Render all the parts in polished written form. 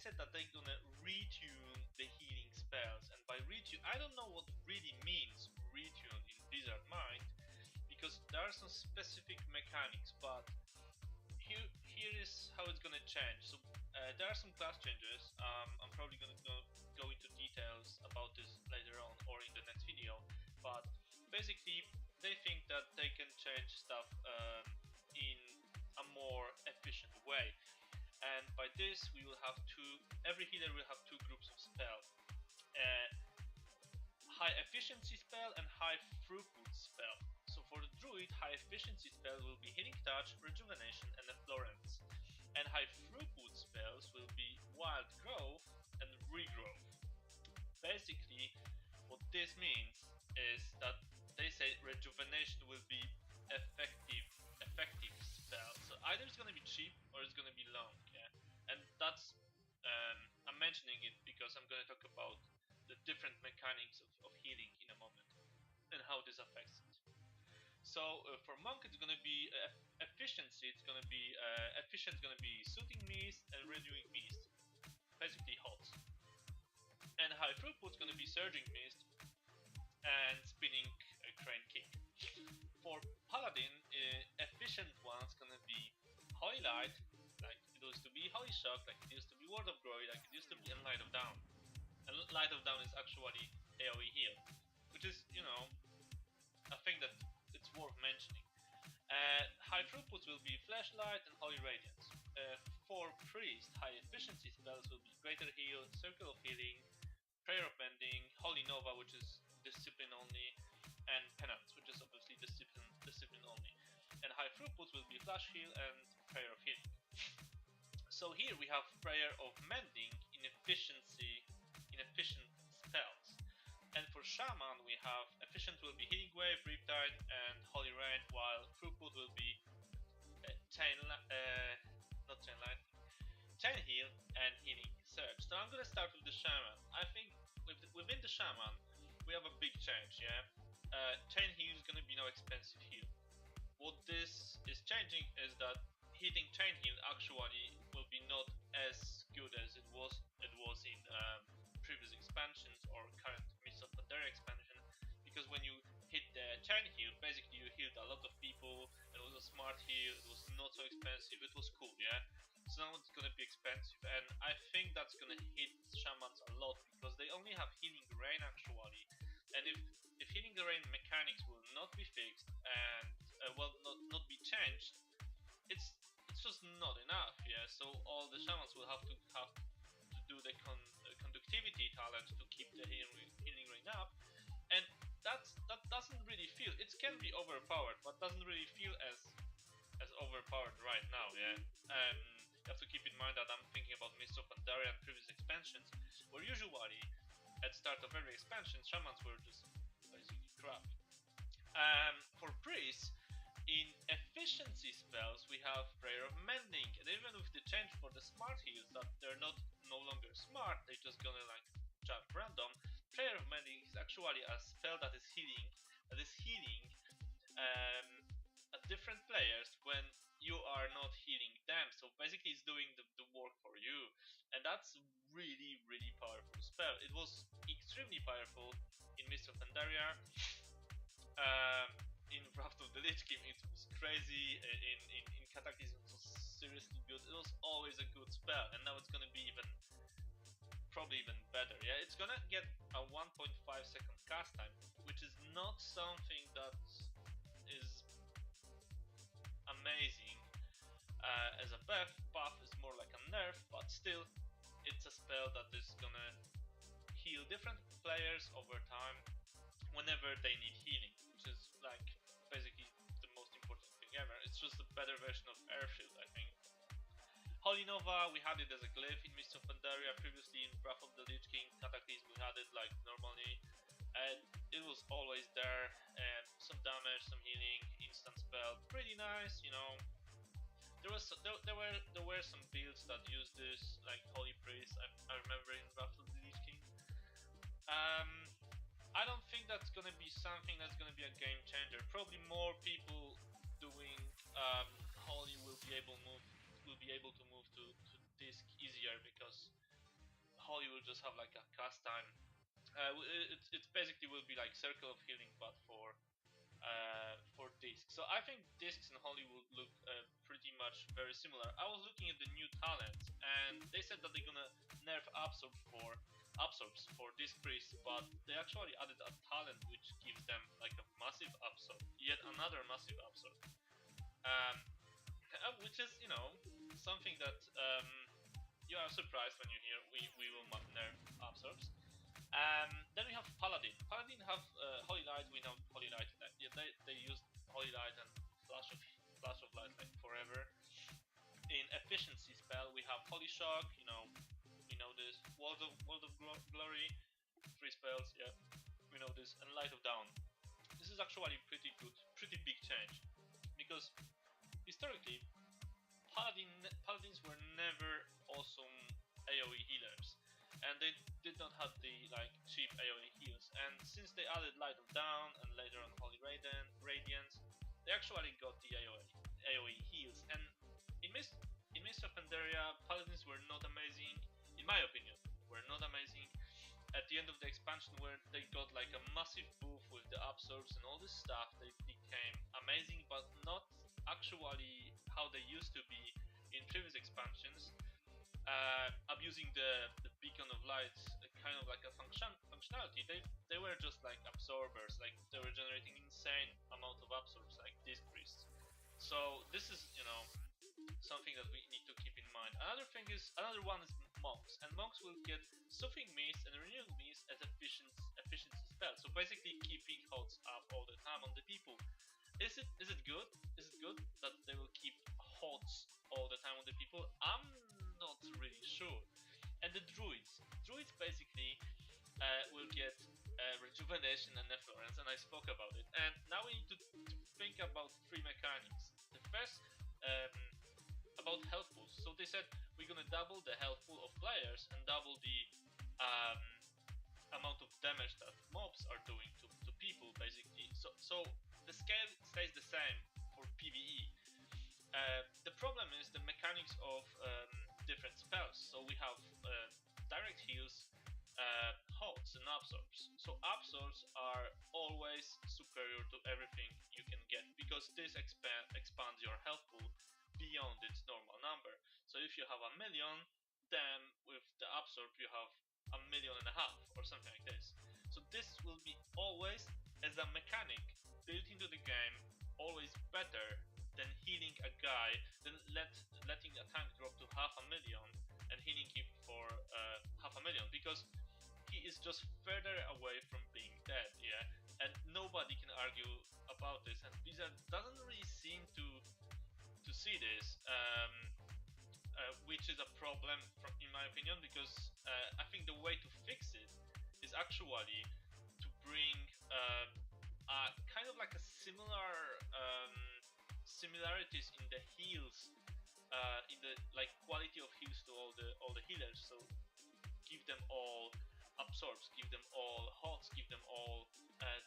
said that they're gonna retune the healing spells, and by retune, I don't know what really means retune in Blizzard mind, because there are some specific mechanics, but here is how it's gonna change. So there are some class changes. I'm probably gonna go into details about this later on or in the next video, but basically they think that they can change stuff in a more efficient way, and by this we will have every healer will have two groups of spell, high efficiency spell and high throughput spell. So for the druid, high efficiency spell will be healing touch, rejuvenation and efflorescence, and high throughput spells will be wild growth and regrowth. Basically what this means is that they say rejuvenation will be effective spell. So either it's gonna be cheap or it's gonna be long, yeah. And that's I'm mentioning it because I'm gonna talk about the different mechanics of healing in a moment and how this affects it. So for monk it's gonna be efficiency. It's gonna be efficient. Gonna be soothing mist and renewing mist, basically hot. And high throughput is gonna be surging mist and spinning crane kick. For paladin, efficient one's gonna be holy light, like it used to be holy shock, like it used to be word of glory, like it used to be, and light of dawn. And light of dawn is actually AoE heal, which is, you know, a thing that it's worth mentioning. High throughputs will be flashlight and holy radiance. For priest, high efficiency spells will be greater heal, circle of healing, prayer of mending, holy nova, which is discipline only, and penance, which is obviously discipline only. And high throughputs will be flash heal and prayer of healing. So here we have prayer of mending in efficient spells. And for shaman we have efficient will be healing wave, riptide and holy rain, while throughput will be chain heal and healing surge. So I'm gonna start with the shaman. I think within the shaman we have a big change, yeah. Chain heal is gonna be no expensive heal. What this is changing is that hitting chain heal actually will be not as good as it was in previous expansions or current Mists of Pandaria expansion, because when you hit the chain heal, basically you healed a lot of people. It was a smart heal. It was not so expensive. It was cool, yeah. So now it's gonna be expensive, and I think that's gonna hit shamans a lot because they only have healing rain actually. And if healing rain mechanics will not be fixed and not be changed, it's just not enough, yeah. So all the shamans will have to do the conductivity talent to keep the healing rain up, and that doesn't really feel. It can be overpowered, but doesn't really feel as overpowered right now, yeah. You have to keep in mind that I'm thinking about Mists of Pandaria and previous expansions, where usually at start of every expansion shamans were just basically crap. For priests, in efficiency spells we have prayer of mending, and even with the change for the smart heals that they're no longer smart, they're just gonna like jump random. Prayer of mending is actually a spell that is healing different players when you are not healing them. So basically it's doing the work for you, and that's really powerful spell. It was extremely powerful in Mists of Pandaria. In Wrath of the Lich King it was crazy, in Cataclysm it was seriously good. It was always a good spell, and now it's gonna be probably even better, yeah. It's gonna get a 1.5 second cast time, which is not something that is amazing as a buff is more like a nerf, but still it's a spell that is gonna heal different players over time whenever they need healing, which is like basically the most important thing ever. It's just a better version of Airshield, I think. Holy Nova, we had it as a glyph in Mists of Pandaria, previously in Wrath of the Lich King. Cataclysm, we had it like normally, and it was always there. Some damage, some healing, instant spell, pretty nice, you know. There were some builds that used this, like Holy Priest. I remember in Wrath of the Lich King. I don't think that's gonna be something that's gonna be a game changer. Probably more people doing Holy will be able to move to Disc easier, because Holy will just have like a cast time. It basically will be like Circle of Healing, but for discs. So I think discs and Holy will look pretty much very similar. I was looking at the new talents, and they said that they're gonna nerf absorbs for disc priests, but they actually added a talent which gives them like a massive absorb, yet another massive absorb, um, which is something that you are surprised when you hear we will nerf absorbs. Then we have Paladin. Paladin have Holy Light. We know Holy Light. Yeah, they use Holy Light and Flash of Light like forever. In efficiency spell, we have Holy Shock. We know this. World of Glory. 3 spells. Yeah, we know this. And Light of Dawn. This is actually pretty good, pretty big change, because historically Paladins were never awesome AoE healers, and they did not have the cheap AoE heals. And since they added Light of Dawn and later on Holy Radiance, they actually got the AoE heals. And in Mist of Pandaria, Paladins were not amazing, in my opinion. Were not amazing. At the end of the expansion, where they got like a massive buff with the absorbs and all this stuff, they became amazing, but not actually how they used to be in previous expansions. Abusing the beacon of light, kind of like a functionality. They were just like absorbers, like they were generating insane amount of absorbs, like disc priests. So this is something that we need to keep in mind. Another one is monks, and monks will get Soothing Mist and Renewal Mist as efficiency spell. So basically keeping HOTS up all the time on the people. Is it good? Is it good that they will keep HOTS all the time on the people? I'm not really sure. And the druids basically will get rejuvenation and effluence, and I spoke about it. And now we need to think about 3 mechanics. The first, about health pools. So they said we're gonna double the health pool of players and double the amount of damage that mobs are doing to people, basically. So the scale stays the same for PvE. The problem is the mechanics of different spells. So we have direct heals, HOTS and absorbs. So absorbs are always superior to everything you can get, because this expands your health pool beyond its normal number. So if you have 1,000,000, then with the absorb you have 1,500,000 or something like this. So this will be always, as a mechanic built into the game, always better than healing a guy, than letting a tank drop to 500,000 and healing him for 500,000, because he is just further away from being dead, yeah? And nobody can argue about this, and Blizzard doesn't really seem to see this, which is a problem in my opinion, because I think the way to fix it is actually to bring kind of like a similarities in the heals, in the quality of heals to all the healers. So give them all absorbs, give them all HOTS, give them all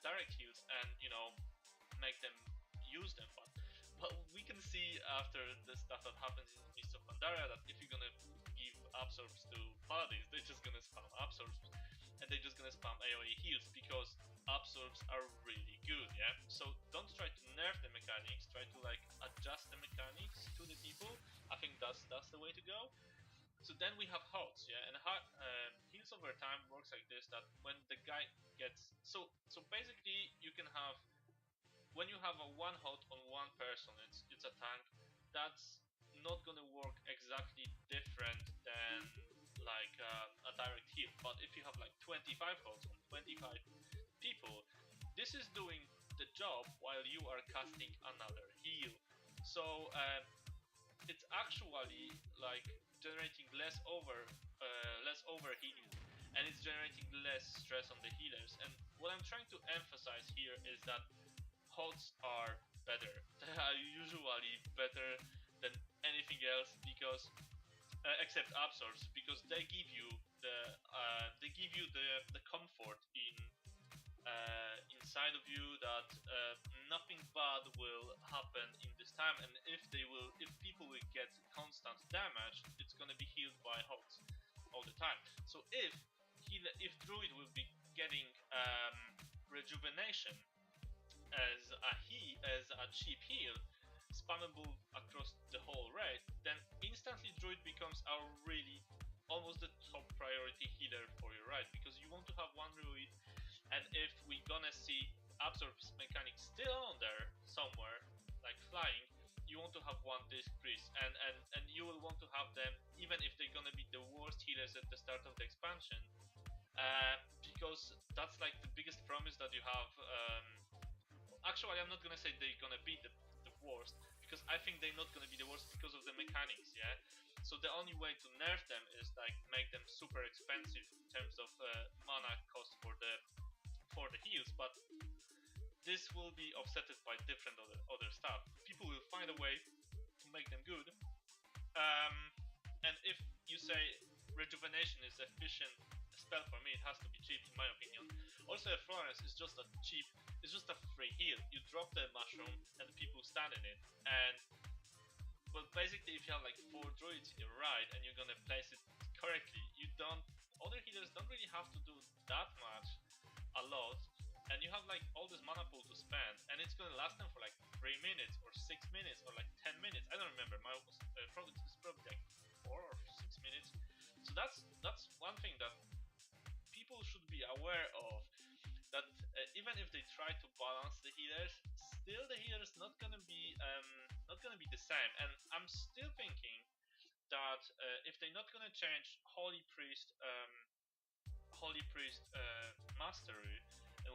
direct heals, and make them use them. But we can see after the stuff that happens in Mist of Pandaria that if you're gonna give absorbs to paladins, they're just gonna spam absorbs, and they're just gonna spam AoE heals, because absorbs are really good, yeah? So don't try to nerf the mechanics, try to adjust the mechanics to the people. I think that's the way to go. So then we have HOTS, yeah? And heals over time works like this, that when the guy gets... So basically you can have... When you have a 1 HOT on 1 person, it's a tank, that's not gonna work exactly different than a direct heal. But if you have 25 HOTs on 25 people, this is doing the job while you are casting another heal. So it's actually generating less overhealing, and it's generating less stress on the healers. And what I'm trying to emphasize here is that HOTS are better. They are usually better than anything else, because except absorbs, because they give you the comfort inside of you that nothing bad will happen in this time. And if people will get constant damage, it's gonna be healed by HOTS all the time. So if Druid will be getting rejuvenation as a cheap heal, spammable across the whole raid, then instantly Druid becomes a really almost the top priority healer for your raid, because you want to have one Druid, and if we gonna see absorb mechanics still on there somewhere, like flying, you want to have one disc priest, and you will want to have them even if they're gonna be the worst healers at the start of the expansion, because that's like the biggest promise that you have. Actually, I'm not gonna say they're gonna be the worst, because I think they're not gonna be the worst because of the mechanics, yeah? So the only way to nerf them is like make them super expensive in terms of mana cost for the heals, but this will be offset by different other stuff. People will find a way to make them good. And if you say rejuvenation is efficient spell, for me it has to be cheap in my opinion. Also, Florence is just a cheap, it's just a free heal. You drop the mushroom and people stand in it, and but basically if you have like 4 druids in your ride and you're gonna place it correctly, other healers don't really have to do that much, a lot, and you have like all this mana pool to spend, and it's gonna last them for like 3 minutes or 6 minutes or like 10 minutes. I don't remember. My probably like 4 or 6 minutes. So that's one thing that people should be aware of. That even if they try to balance the healers, still the healers not gonna be the same. And I'm still thinking that if they're not gonna change Holy Priest Mastery, and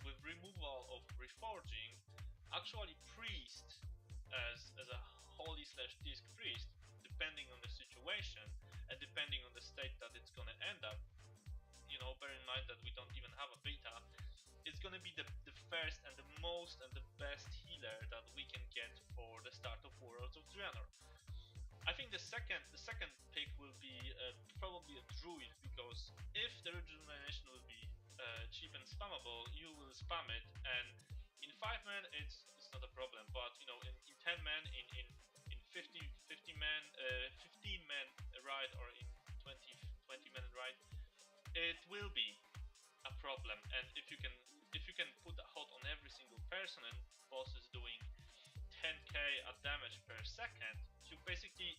with removal of Reforging, actually Priest as a Holy / Disc Priest, depending on the situation and depending on the state that it's gonna end up, bear in mind that we don't even have a beta, it's gonna be the first and the most and the best healer that we can get for the start of Warlords of Dreanor. I think the second pick will be probably a Druid, because if the rejuvenation will be cheap and spammable, you will spam it, and in 5 men it's not a problem, but in 10 men, in 50 men, 15 men ride, or in 20 men ride, it will be a problem. And if you can put a hot on every single person, and boss is doing 10k a damage per second, you basically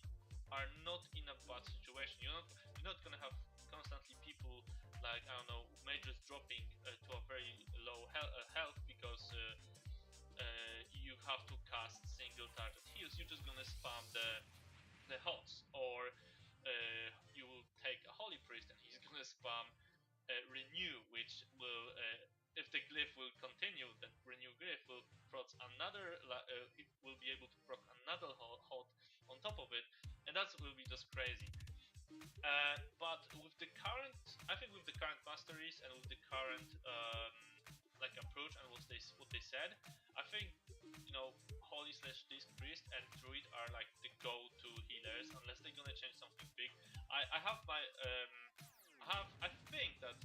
are not in a bad situation. You're not gonna have constantly people like, I don't know, mages dropping to a very low health because you have to cast single target heals. You're just gonna spam the hots, or you will take a Holy Priest and he's gonna spam Renew, which will, if the glyph will continue, then Renew glyph will proc another, it will be able to proc another hot on top of it, and that will be just crazy. But with the current, I think with the current masteries and with the current like approach and what they said, I think Holy / Disc Priest and Druid are like the go-to healers, unless they're gonna change something big. I have my I think that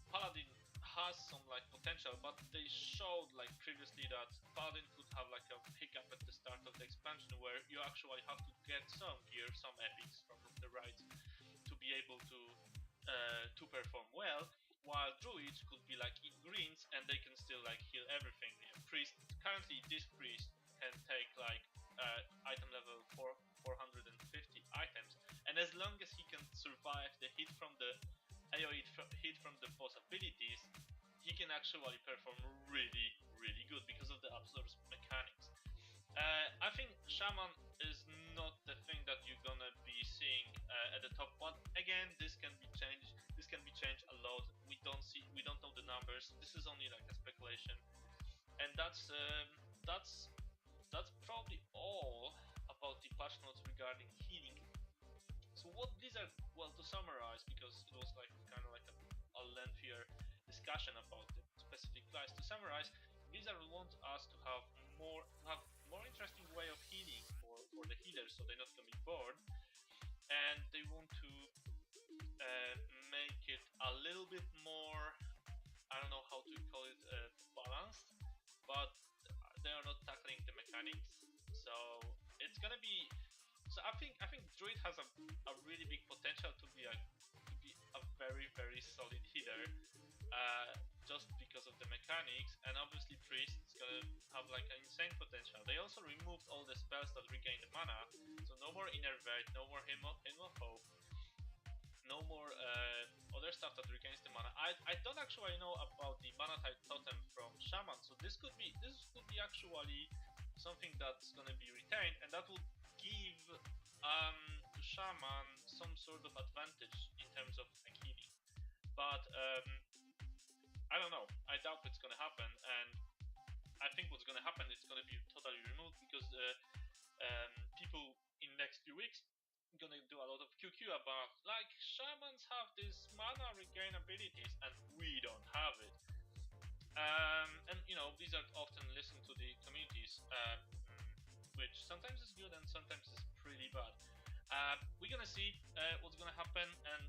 Paladin has some like potential, but they showed like previously that Paladin could have like a hiccup at the start of the expansion, where you actually have to get some gear, some epics from the right to be able to perform well, while Druids could be like in greens and they can still like heal everything. Currently this Priest can take like item level 450 items, and as long as he can survive the hit from the AoE hit from the boss abilities, he can actually perform really, really good because of the absorb mechanics. I think Shaman is not the thing that you're gonna be seeing at the top one. Again, this can be changed. This can be changed a lot. We don't know the numbers. This is only like a speculation, and that's probably all about the patch notes regarding healing. So what these are, well, to summarize, because it was like kind of like a lengthier discussion about the specific class. To summarize, Blizzard want us to have more interesting way of healing for the healers, so they're not gonna be bored, and they want to make it a little bit more, I don't know how to call it, balanced, but they are not tackling the mechanics. So it's gonna be. So I think Druid has a really big potential mechanics, and obviously Priests gonna have like an insane potential. They also removed all the spells that regain the mana, so no more Innervate, no more Hymn of Hope, no more other stuff that regains the mana. I don't actually know about the mana type totem from Shaman, so this could be actually something that's gonna be retained, and that will give to Shaman some sort of advantage in terms of like healing. But I don't know. I doubt it's gonna happen, and I think what's gonna happen is gonna be totally removed because people in next few weeks gonna do a lot of QQ about like shamans have these mana regain abilities and we don't have it. And you know, these are often listened to the communities, which sometimes is good and sometimes is pretty bad. We're gonna see what's gonna happen, and